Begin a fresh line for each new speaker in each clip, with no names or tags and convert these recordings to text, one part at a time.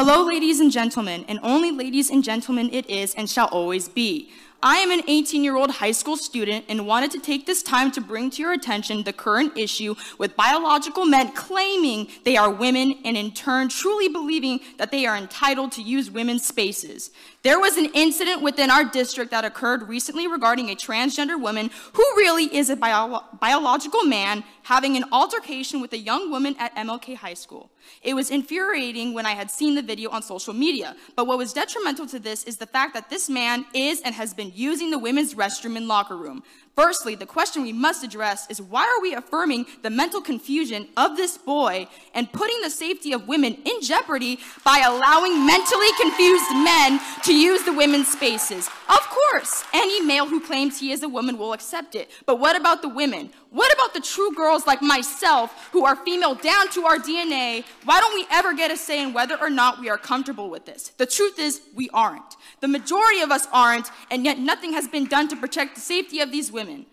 Hello, ladies and gentlemen, and only ladies and gentlemen it is and shall always be. I am an 18-year-old high school student and wanted to take this time to bring to your attention the current issue with biological men claiming they are women and in turn truly believing that they are entitled to use women's spaces. There was an incident within our district that occurred recently regarding a transgender woman who really is a biological man having an altercation with a young woman at MLK High School. It was infuriating when I had seen the video on social media, but what was detrimental to this is the fact that this man is and has been using the women's restroom and locker room. Firstly, the question we must address is why are we affirming the mental confusion of this boy and putting the safety of women in jeopardy by allowing mentally confused men to use the women's spaces? Of course, any male who claims he is a woman will accept it, but what about the women? What about the true girls like myself who are female down to our DNA? Why don't we ever get a say in whether or not we are comfortable with this? The truth is, we aren't. The majority of us aren't, and yet nothing has been done to protect the safety of these women.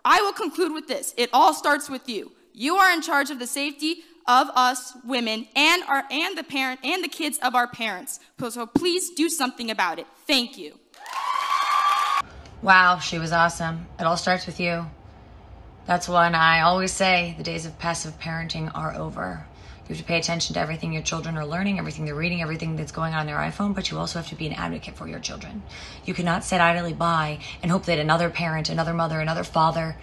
I will conclude with this. It all starts with you. You are in charge of the safety of us women and the kids of our parents. So please do something about it. Thank you.
Wow, she was awesome. It all starts with you. That's when I always say the days of passive parenting are over. You have to pay attention to everything your children are learning, everything they're reading, everything that's going on their iPhone, but you also have to be an advocate for your children. You cannot sit idly by and hope that another parent, another mother, another father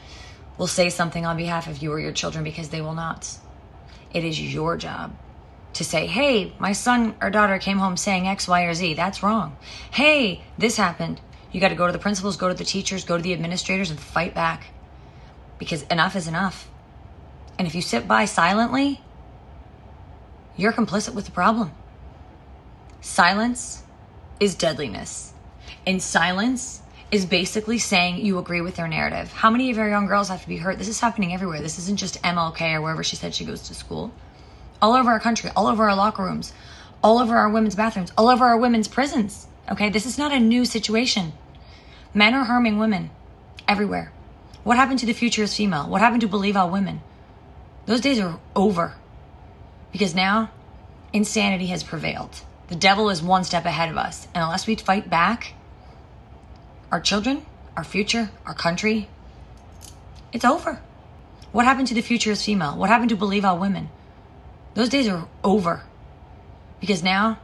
will say something on behalf of you or your children, because they will not. It is your job to say, hey, my son or daughter came home saying X, Y, or Z. That's wrong. Hey, this happened. You got to go to the principals, go to the teachers, go to the administrators and fight back, because enough is enough. And if you sit by silently, you're complicit with the problem. Silence is deadliness. And silence is basically saying you agree with their narrative. How many of our young girls have to be hurt? This is happening everywhere. This isn't just MLK or wherever she said she goes to school. All over our country, all over our locker rooms, all over our women's bathrooms, all over our women's prisons. Okay, this is not a new situation. Men are harming women everywhere. What happened to the future is female? What happened to believe all women? Those days are over. Because now, insanity has prevailed. The devil is one step ahead of us. And unless we fight back, our children, our future, our country, it's over. What happened to the future is female? What happened to believe all women? Those days are over. Because now,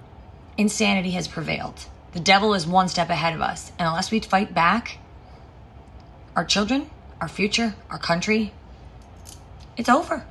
insanity has prevailed. The devil is one step ahead of us. And unless we fight back, our children, our future, our country, it's over.